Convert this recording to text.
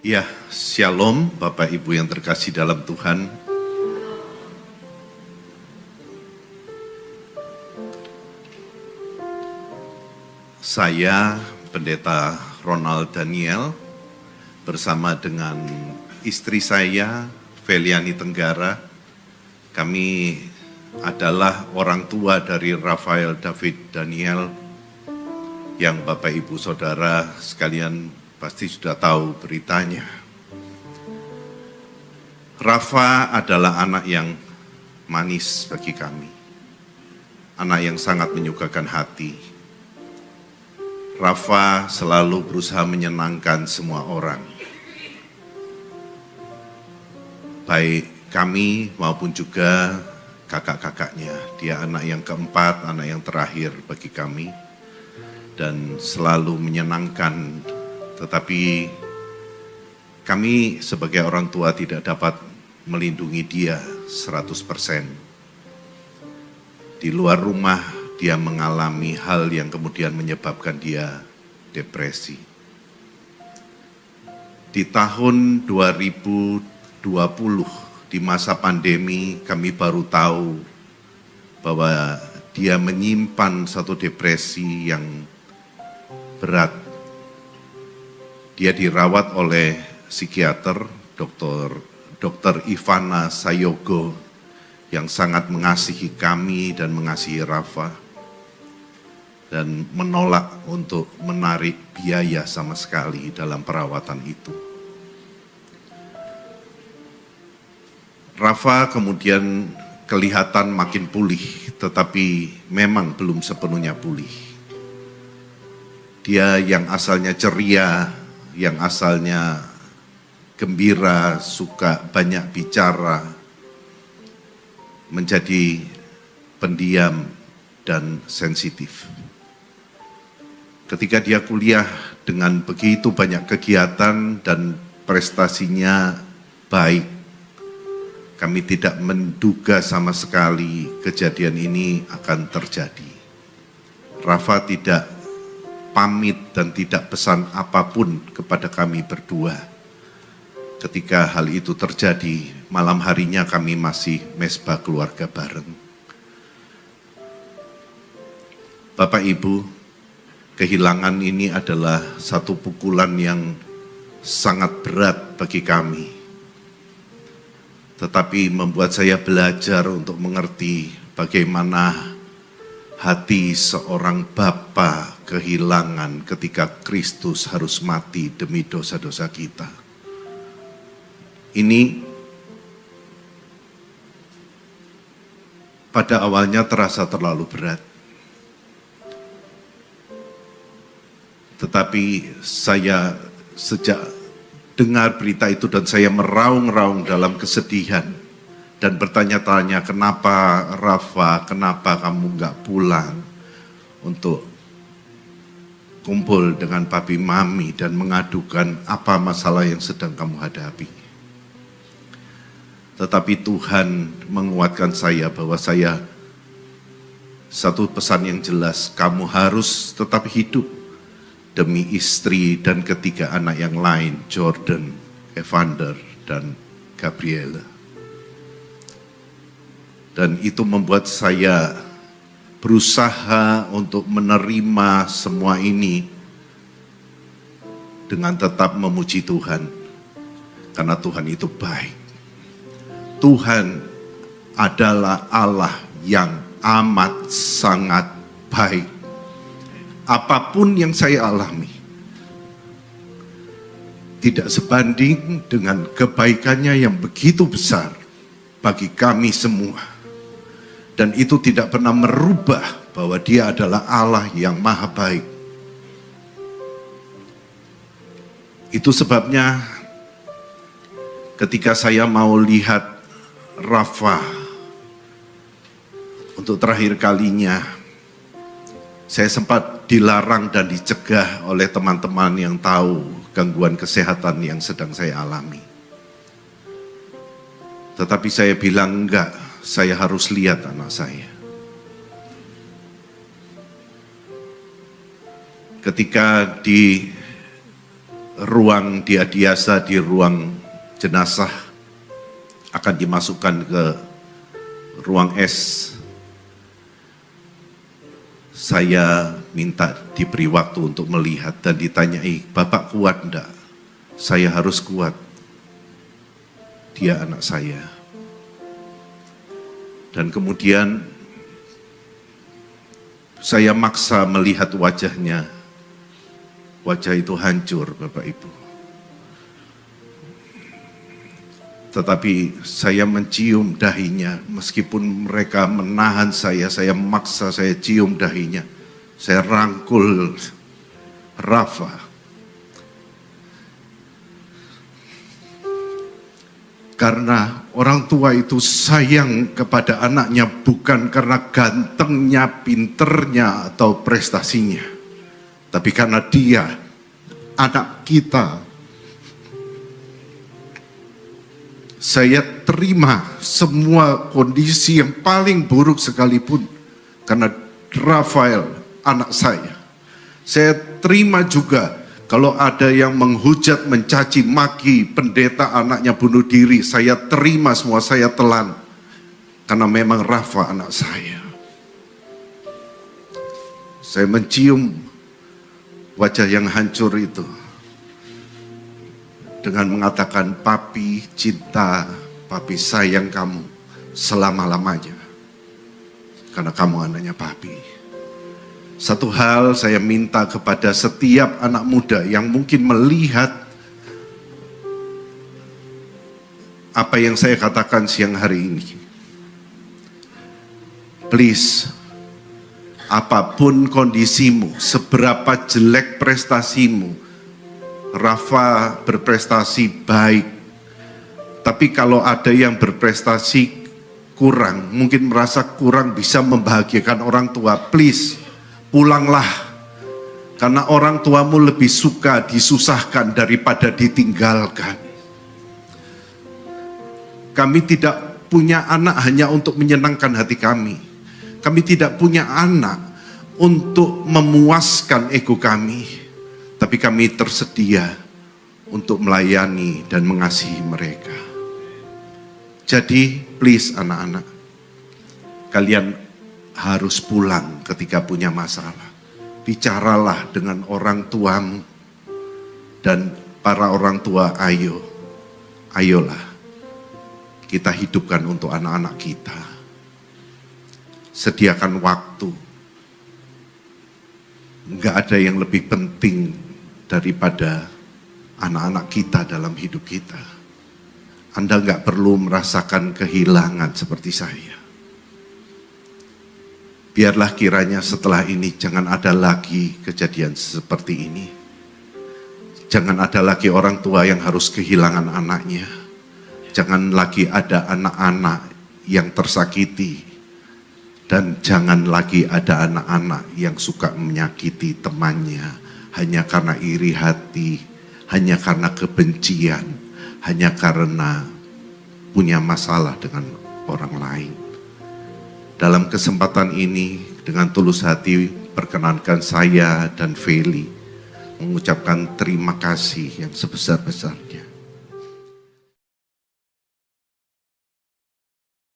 Ya, Shalom Bapak Ibu yang terkasih dalam Tuhan. Saya Pendeta Ronald Daniel bersama dengan istri saya Feliani Tenggara. Kami adalah orang tua dari Rafael David Daniel yang Bapak Ibu Saudara sekalian pasti sudah tahu beritanya. Rafa adalah anak yang manis bagi kami. Anak yang sangat menyukakan hati. Rafa selalu berusaha menyenangkan semua orang. Baik kami maupun juga kakak-kakaknya. Dia anak yang keempat, anak yang terakhir bagi kami. Dan selalu menyenangkan. Tetapi kami sebagai orang tua tidak dapat melindungi dia 100%. Di luar rumah dia mengalami hal yang kemudian menyebabkan dia depresi. Di tahun 2020 di masa pandemi kami baru tahu bahwa dia menyimpan satu depresi yang berat. Dia dirawat oleh psikiater, Dr. Ivana Sayogo, yang sangat mengasihi kami dan mengasihi Rafa, dan menolak untuk menarik biaya sama sekali dalam perawatan itu. Rafa kemudian kelihatan makin pulih, tetapi memang belum sepenuhnya pulih. Dia yang asalnya ceria, yang asalnya gembira, suka banyak bicara, menjadi pendiam dan sensitif. Ketika dia kuliah dengan begitu banyak kegiatan dan prestasinya baik, kami tidak menduga sama sekali kejadian ini akan terjadi. Rafa tidak pamit dan tidak pesan apapun kepada kami berdua. Ketika hal itu terjadi, malam harinya kami masih mesbah keluarga bareng. Bapak Ibu, kehilangan ini adalah satu pukulan yang sangat berat bagi kami. Tetapi membuat saya belajar untuk mengerti bagaimana hati seorang bapa kehilangan ketika Kristus harus mati demi dosa-dosa kita. Ini pada awalnya terasa terlalu berat. Tetapi saya sejak dengar berita itu dan saya meraung-raung dalam kesedihan dan bertanya-tanya, kenapa Rafa, kenapa kamu nggak pulang untuk kumpul dengan papi mami dan mengadukan apa masalah yang sedang kamu hadapi. Tetapi Tuhan menguatkan saya bahwa saya satu pesan yang jelas, kamu harus tetap hidup demi istri dan ketiga anak yang lain, Jordan, Evander, dan Gabriela. Dan itu membuat saya berusaha untuk menerima semua ini dengan tetap memuji Tuhan. Karena Tuhan itu baik. Tuhan adalah Allah yang amat sangat baik. Apapun yang saya alami tidak sebanding dengan kebaikannya yang begitu besar bagi kami semua. Dan itu tidak pernah merubah bahwa dia adalah Allah yang maha baik. Itu sebabnya ketika saya mau lihat Rafa untuk terakhir kalinya, saya sempat dilarang dan dicegah oleh teman-teman yang tahu gangguan kesehatan yang sedang saya alami. Tetapi saya bilang enggak, saya harus lihat anak saya. Ketika di ruang diadiasa di ruang jenazah akan dimasukkan ke ruang S. Saya minta diberi waktu untuk melihat dan ditanyai, Bapak kuat enggak? Saya harus kuat. Dia anak saya. Dan kemudian saya maksa melihat wajahnya. Wajah itu hancur, Bapak Ibu. Tetapi saya mencium dahinya, meskipun mereka menahan saya maksa, saya cium dahinya. Saya rangkul Rafa. Karena orang tua itu sayang kepada anaknya bukan karena gantengnya, pinternya, atau prestasinya. Tapi karena dia, anak kita. Saya terima semua kondisi yang paling buruk sekalipun karena Rafael, anak saya. Saya terima juga kalau ada yang menghujat, mencaci maki pendeta anaknya bunuh diri. Saya terima semua, saya telan. Karena memang Rafa anak saya. Saya mencium wajah yang hancur itu dengan mengatakan, papi cinta, papi sayang kamu selama-lamanya. Karena kamu anaknya papi. Satu hal saya minta kepada setiap anak muda yang mungkin melihat apa yang saya katakan siang hari ini. Please, apapun kondisimu, seberapa jelek prestasimu, Rafa berprestasi baik, tapi kalau ada yang berprestasi kurang, mungkin merasa kurang bisa membahagiakan orang tua, please pulanglah, karena orang tuamu lebih suka disusahkan daripada ditinggalkan. Kami tidak punya anak hanya untuk menyenangkan hati kami. Kami tidak punya anak untuk memuaskan ego kami. Tapi kami tersedia untuk melayani dan mengasihi mereka. Jadi please anak-anak, kalian harus pulang ketika punya masalah. Bicaralah dengan orang tuamu dan para orang tua, ayolah kita hidupkan untuk anak-anak kita. Sediakan waktu. Enggak ada yang lebih penting daripada anak-anak kita dalam hidup kita. Anda enggak perlu merasakan kehilangan seperti saya. Biarlah kiranya setelah ini jangan ada lagi kejadian seperti ini. Jangan ada lagi orang tua yang harus kehilangan anaknya. Jangan lagi ada anak-anak yang tersakiti. Dan jangan lagi ada anak-anak yang suka menyakiti temannya hanya karena iri hati, hanya karena kebencian, hanya karena punya masalah dengan orang lain. Dalam kesempatan ini, dengan tulus hati, perkenankan saya dan Feli mengucapkan terima kasih yang sebesar-besarnya